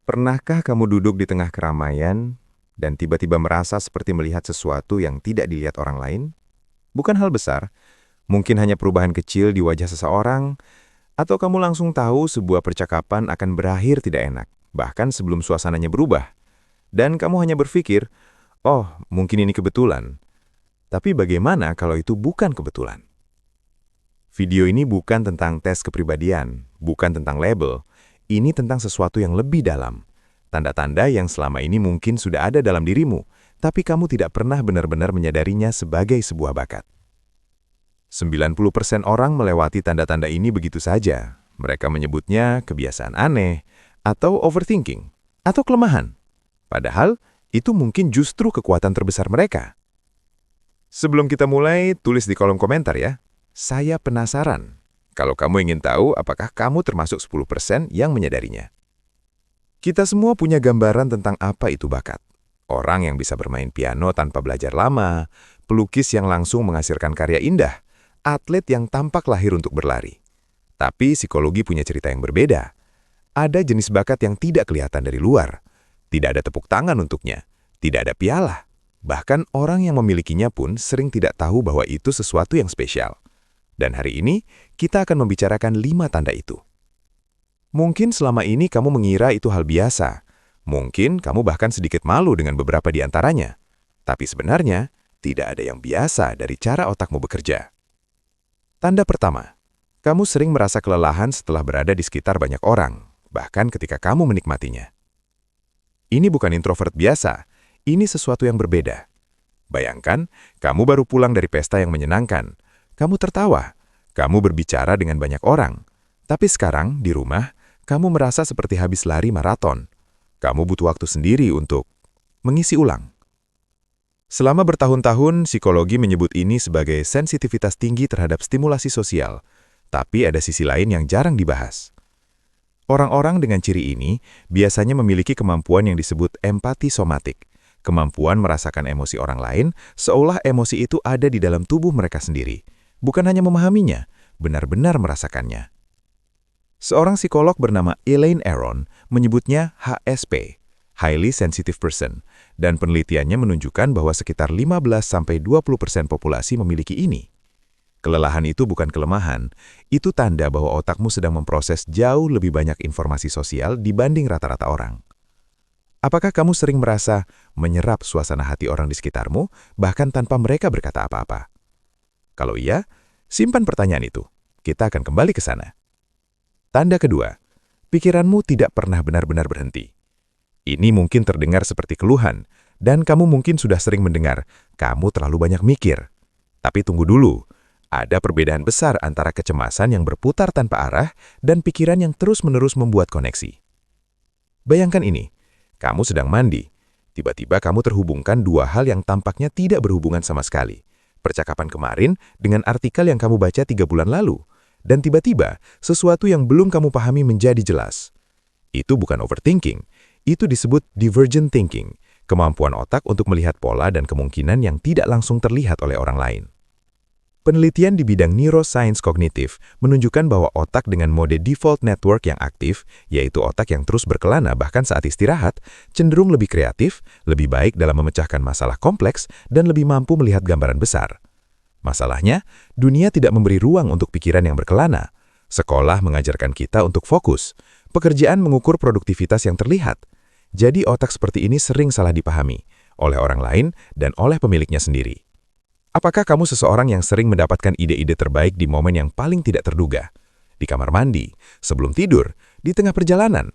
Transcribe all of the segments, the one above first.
Pernahkah kamu duduk di tengah keramaian dan tiba-tiba merasa seperti melihat sesuatu yang tidak dilihat orang lain? Bukan hal besar, mungkin hanya perubahan kecil di wajah seseorang, atau kamu langsung tahu sebuah percakapan akan berakhir tidak enak, bahkan sebelum suasananya berubah. Dan kamu hanya berpikir, oh, mungkin ini kebetulan. Tapi bagaimana kalau itu bukan kebetulan? Video ini bukan tentang tes kepribadian, bukan tentang label. Ini tentang sesuatu yang lebih dalam. Tanda-tanda yang selama ini mungkin sudah ada dalam dirimu, tapi kamu tidak pernah benar-benar menyadarinya sebagai sebuah bakat. 90% orang melewati tanda-tanda ini begitu saja. Mereka menyebutnya kebiasaan aneh, atau overthinking, atau kelemahan. Padahal, itu mungkin justru kekuatan terbesar mereka. Sebelum kita mulai, tulis di kolom komentar ya. Saya penasaran. Kalau kamu ingin tahu apakah kamu termasuk 10% yang menyadarinya. Kita semua punya gambaran tentang apa itu bakat. Orang yang bisa bermain piano tanpa belajar lama, pelukis yang langsung menghasilkan karya indah, atlet yang tampak lahir untuk berlari. Tapi psikologi punya cerita yang berbeda. Ada jenis bakat yang tidak kelihatan dari luar. Tidak ada tepuk tangan untuknya. Tidak ada piala. Bahkan orang yang memilikinya pun sering tidak tahu bahwa itu sesuatu yang spesial. Dan hari ini, kita akan membicarakan 5 tanda itu. Mungkin selama ini kamu mengira itu hal biasa. Mungkin kamu bahkan sedikit malu dengan beberapa di antaranya. Tapi sebenarnya, tidak ada yang biasa dari cara otakmu bekerja. Tanda pertama, kamu sering merasa kelelahan setelah berada di sekitar banyak orang, bahkan ketika kamu menikmatinya. Ini bukan introvert biasa, ini sesuatu yang berbeda. Bayangkan, kamu baru pulang dari pesta yang menyenangkan. Kamu tertawa, kamu berbicara dengan banyak orang. Tapi sekarang, di rumah, kamu merasa seperti habis lari maraton. Kamu butuh waktu sendiri untuk mengisi ulang. Selama bertahun-tahun, psikologi menyebut ini sebagai sensitivitas tinggi terhadap stimulasi sosial. Tapi ada sisi lain yang jarang dibahas. Orang-orang dengan ciri ini biasanya memiliki kemampuan yang disebut empati somatik. Kemampuan merasakan emosi orang lain seolah emosi itu ada di dalam tubuh mereka sendiri. Bukan hanya memahaminya, benar-benar merasakannya. Seorang psikolog bernama Elaine Aron menyebutnya HSP, Highly Sensitive Person, dan penelitiannya menunjukkan bahwa sekitar 15–20% populasi memiliki ini. Kelelahan itu bukan kelemahan, itu tanda bahwa otakmu sedang memproses jauh lebih banyak informasi sosial dibanding rata-rata orang. Apakah kamu sering merasa menyerap suasana hati orang di sekitarmu, bahkan tanpa mereka berkata apa-apa? Kalau iya, simpan pertanyaan itu. Kita akan kembali ke sana. Tanda kedua, pikiranmu tidak pernah benar-benar berhenti. Ini mungkin terdengar seperti keluhan, dan kamu mungkin sudah sering mendengar, kamu terlalu banyak mikir. Tapi tunggu dulu, ada perbedaan besar antara kecemasan yang berputar tanpa arah dan pikiran yang terus-menerus membuat koneksi. Bayangkan ini, kamu sedang mandi. Tiba-tiba kamu terhubungkan dua hal yang tampaknya tidak berhubungan sama sekali. Percakapan kemarin dengan artikel yang kamu baca 3 bulan lalu. Dan tiba-tiba, sesuatu yang belum kamu pahami menjadi jelas. Itu bukan overthinking. Itu disebut divergent thinking, kemampuan otak untuk melihat pola dan kemungkinan yang tidak langsung terlihat oleh orang lain. Penelitian di bidang neuroscience kognitif menunjukkan bahwa otak dengan mode default network yang aktif, yaitu otak yang terus berkelana bahkan saat istirahat, cenderung lebih kreatif, lebih baik dalam memecahkan masalah kompleks, dan lebih mampu melihat gambaran besar. Masalahnya, dunia tidak memberi ruang untuk pikiran yang berkelana. Sekolah mengajarkan kita untuk fokus. Pekerjaan mengukur produktivitas yang terlihat. Jadi otak seperti ini sering salah dipahami oleh orang lain dan oleh pemiliknya sendiri. Apakah kamu seseorang yang sering mendapatkan ide-ide terbaik di momen yang paling tidak terduga? Di kamar mandi, sebelum tidur, di tengah perjalanan?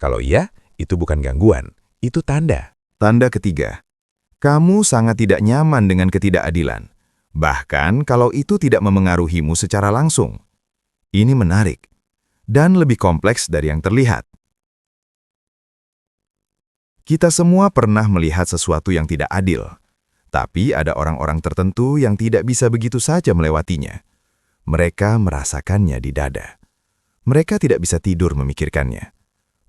Kalau iya, itu bukan gangguan, itu tanda. Tanda ketiga, kamu sangat tidak nyaman dengan ketidakadilan. Bahkan kalau itu tidak memengaruhimu secara langsung. Ini menarik, dan lebih kompleks dari yang terlihat. Kita semua pernah melihat sesuatu yang tidak adil. Tapi ada orang-orang tertentu yang tidak bisa begitu saja melewatinya. Mereka merasakannya di dada. Mereka tidak bisa tidur memikirkannya.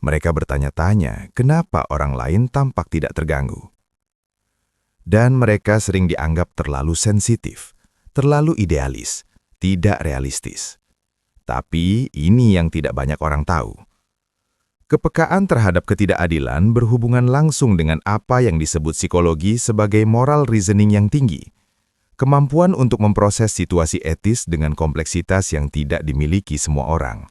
Mereka bertanya-tanya kenapa orang lain tampak tidak terganggu. Dan mereka sering dianggap terlalu sensitif, terlalu idealis, tidak realistis. Tapi ini yang tidak banyak orang tahu. Kepekaan terhadap ketidakadilan berhubungan langsung dengan apa yang disebut psikologi sebagai moral reasoning yang tinggi. Kemampuan untuk memproses situasi etis dengan kompleksitas yang tidak dimiliki semua orang.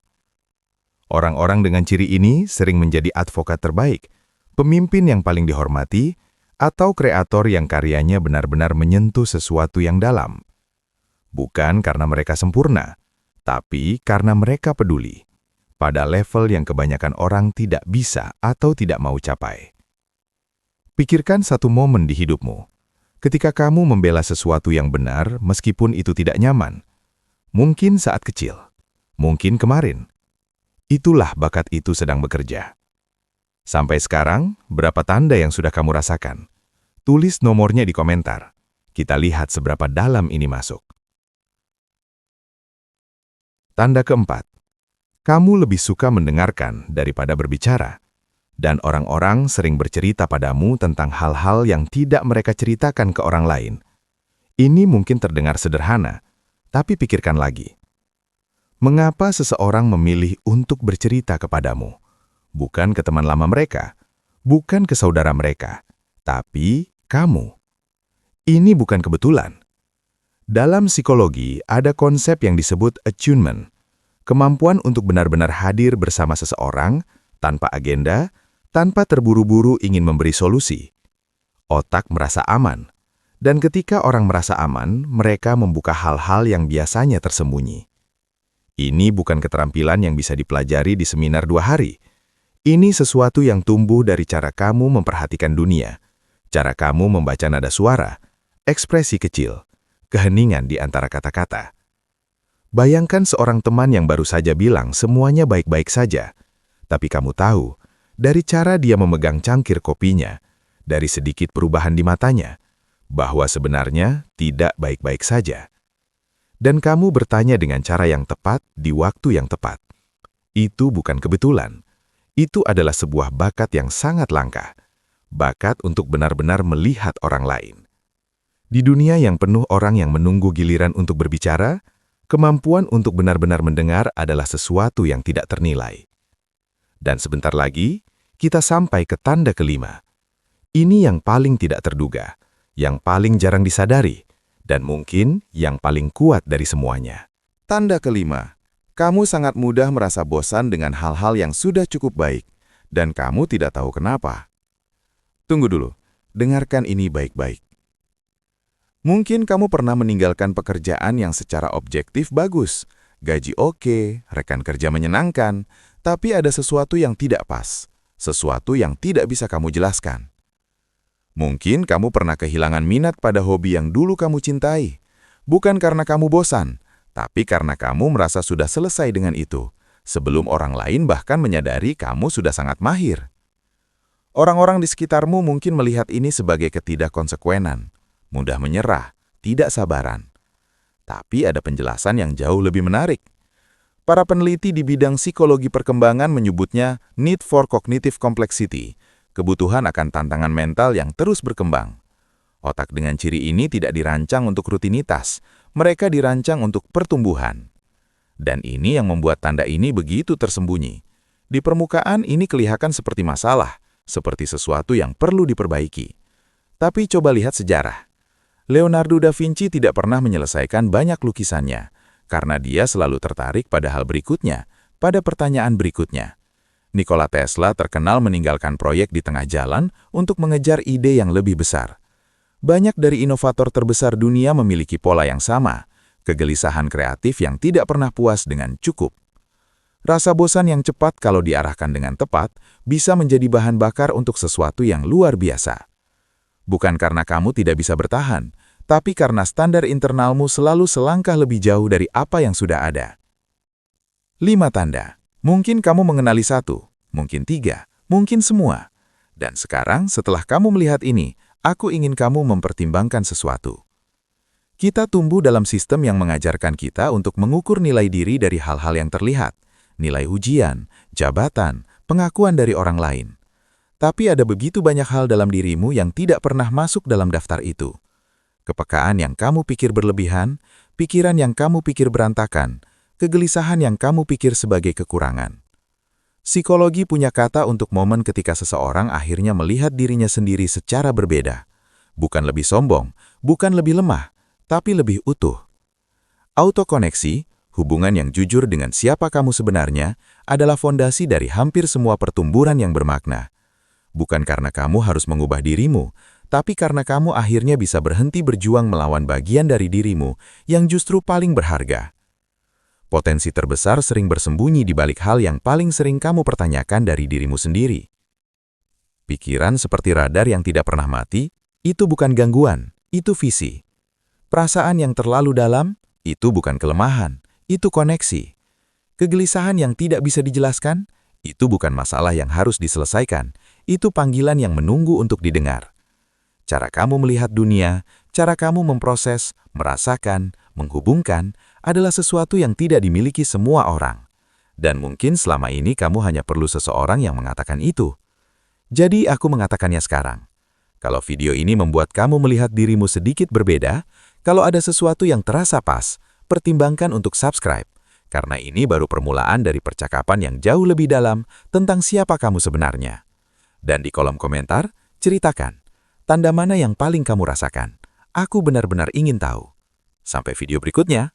Orang-orang dengan ciri ini sering menjadi advokat terbaik, pemimpin yang paling dihormati, atau kreator yang karyanya benar-benar menyentuh sesuatu yang dalam. Bukan karena mereka sempurna, tapi karena mereka peduli pada level yang kebanyakan orang tidak bisa atau tidak mau capai. Pikirkan satu momen di hidupmu, ketika kamu membela sesuatu yang benar meskipun itu tidak nyaman. Mungkin saat kecil, mungkin kemarin. Itulah bakat itu sedang bekerja. Sampai sekarang, berapa tanda yang sudah kamu rasakan? Tulis nomornya di komentar. Kita lihat seberapa dalam ini masuk. Tanda keempat. Kamu lebih suka mendengarkan daripada berbicara, dan orang-orang sering bercerita padamu tentang hal-hal yang tidak mereka ceritakan ke orang lain. Ini mungkin terdengar sederhana, tapi pikirkan lagi. Mengapa seseorang memilih untuk bercerita kepadamu? Bukan ke teman lama mereka, bukan ke saudara mereka, tapi kamu. Ini bukan kebetulan. Dalam psikologi, ada konsep yang disebut attunement. Kemampuan untuk benar-benar hadir bersama seseorang, tanpa agenda, tanpa terburu-buru ingin memberi solusi. Otak merasa aman, dan ketika orang merasa aman, mereka membuka hal-hal yang biasanya tersembunyi. Ini bukan keterampilan yang bisa dipelajari di seminar 2 hari. Ini sesuatu yang tumbuh dari cara kamu memperhatikan dunia, cara kamu membaca nada suara, ekspresi kecil, keheningan di antara kata-kata. Bayangkan seorang teman yang baru saja bilang semuanya baik-baik saja, tapi kamu tahu, dari cara dia memegang cangkir kopinya, dari sedikit perubahan di matanya, bahwa sebenarnya tidak baik-baik saja. Dan kamu bertanya dengan cara yang tepat di waktu yang tepat. Itu bukan kebetulan. Itu adalah sebuah bakat yang sangat langka. Bakat untuk benar-benar melihat orang lain. Di dunia yang penuh orang yang menunggu giliran untuk berbicara, kemampuan untuk benar-benar mendengar adalah sesuatu yang tidak ternilai. Dan sebentar lagi, kita sampai ke tanda kelima. Ini yang paling tidak terduga, yang paling jarang disadari, dan mungkin yang paling kuat dari semuanya. Tanda kelima, kamu sangat mudah merasa bosan dengan hal-hal yang sudah cukup baik, dan kamu tidak tahu kenapa. Tunggu dulu, dengarkan ini baik-baik. Mungkin kamu pernah meninggalkan pekerjaan yang secara objektif bagus, gaji oke, rekan kerja menyenangkan, tapi ada sesuatu yang tidak pas, sesuatu yang tidak bisa kamu jelaskan. Mungkin kamu pernah kehilangan minat pada hobi yang dulu kamu cintai, bukan karena kamu bosan, tapi karena kamu merasa sudah selesai dengan itu, sebelum orang lain bahkan menyadari kamu sudah sangat mahir. Orang-orang di sekitarmu mungkin melihat ini sebagai ketidakkonsekuenan, mudah menyerah, tidak sabaran. Tapi ada penjelasan yang jauh lebih menarik. Para peneliti di bidang psikologi perkembangan menyebutnya need for cognitive complexity, kebutuhan akan tantangan mental yang terus berkembang. Otak dengan ciri ini tidak dirancang untuk rutinitas, mereka dirancang untuk pertumbuhan. Dan ini yang membuat tanda ini begitu tersembunyi. Di permukaan ini kelihatan seperti masalah, seperti sesuatu yang perlu diperbaiki. Tapi coba lihat sejarah. Leonardo da Vinci tidak pernah menyelesaikan banyak lukisannya, karena dia selalu tertarik pada hal berikutnya, pada pertanyaan berikutnya. Nikola Tesla terkenal meninggalkan proyek di tengah jalan untuk mengejar ide yang lebih besar. Banyak dari inovator terbesar dunia memiliki pola yang sama, kegelisahan kreatif yang tidak pernah puas dengan cukup. Rasa bosan yang cepat kalau diarahkan dengan tepat bisa menjadi bahan bakar untuk sesuatu yang luar biasa. Bukan karena kamu tidak bisa bertahan, tapi karena standar internalmu selalu selangkah lebih jauh dari apa yang sudah ada. 5 tanda. Mungkin kamu mengenali 1, mungkin 3, mungkin semua. Dan sekarang setelah kamu melihat ini, aku ingin kamu mempertimbangkan sesuatu. Kita tumbuh dalam sistem yang mengajarkan kita untuk mengukur nilai diri dari hal-hal yang terlihat, nilai ujian, jabatan, pengakuan dari orang lain. Tapi ada begitu banyak hal dalam dirimu yang tidak pernah masuk dalam daftar itu. Kepekaan yang kamu pikir berlebihan, pikiran yang kamu pikir berantakan, kegelisahan yang kamu pikir sebagai kekurangan. Psikologi punya kata untuk momen ketika seseorang akhirnya melihat dirinya sendiri secara berbeda. Bukan lebih sombong, bukan lebih lemah, tapi lebih utuh. Autokoneksi, hubungan yang jujur dengan siapa kamu sebenarnya, adalah fondasi dari hampir semua pertumbuhan yang bermakna. Bukan karena kamu harus mengubah dirimu, tapi karena kamu akhirnya bisa berhenti berjuang melawan bagian dari dirimu yang justru paling berharga. Potensi terbesar sering bersembunyi di balik hal yang paling sering kamu pertanyakan dari dirimu sendiri. Pikiran seperti radar yang tidak pernah mati, itu bukan gangguan, itu visi. Perasaan yang terlalu dalam, itu bukan kelemahan, itu koneksi. Kegelisahan yang tidak bisa dijelaskan, itu bukan masalah yang harus diselesaikan, itu panggilan yang menunggu untuk didengar. Cara kamu melihat dunia, cara kamu memproses, merasakan, menghubungkan, adalah sesuatu yang tidak dimiliki semua orang. Dan mungkin selama ini kamu hanya perlu seseorang yang mengatakan itu. Jadi aku mengatakannya sekarang. Kalau video ini membuat kamu melihat dirimu sedikit berbeda, kalau ada sesuatu yang terasa pas, pertimbangkan untuk subscribe. Karena ini baru permulaan dari percakapan yang jauh lebih dalam tentang siapa kamu sebenarnya. Dan di kolom komentar, ceritakan, tanda mana yang paling kamu rasakan? Aku benar-benar ingin tahu. Sampai video berikutnya.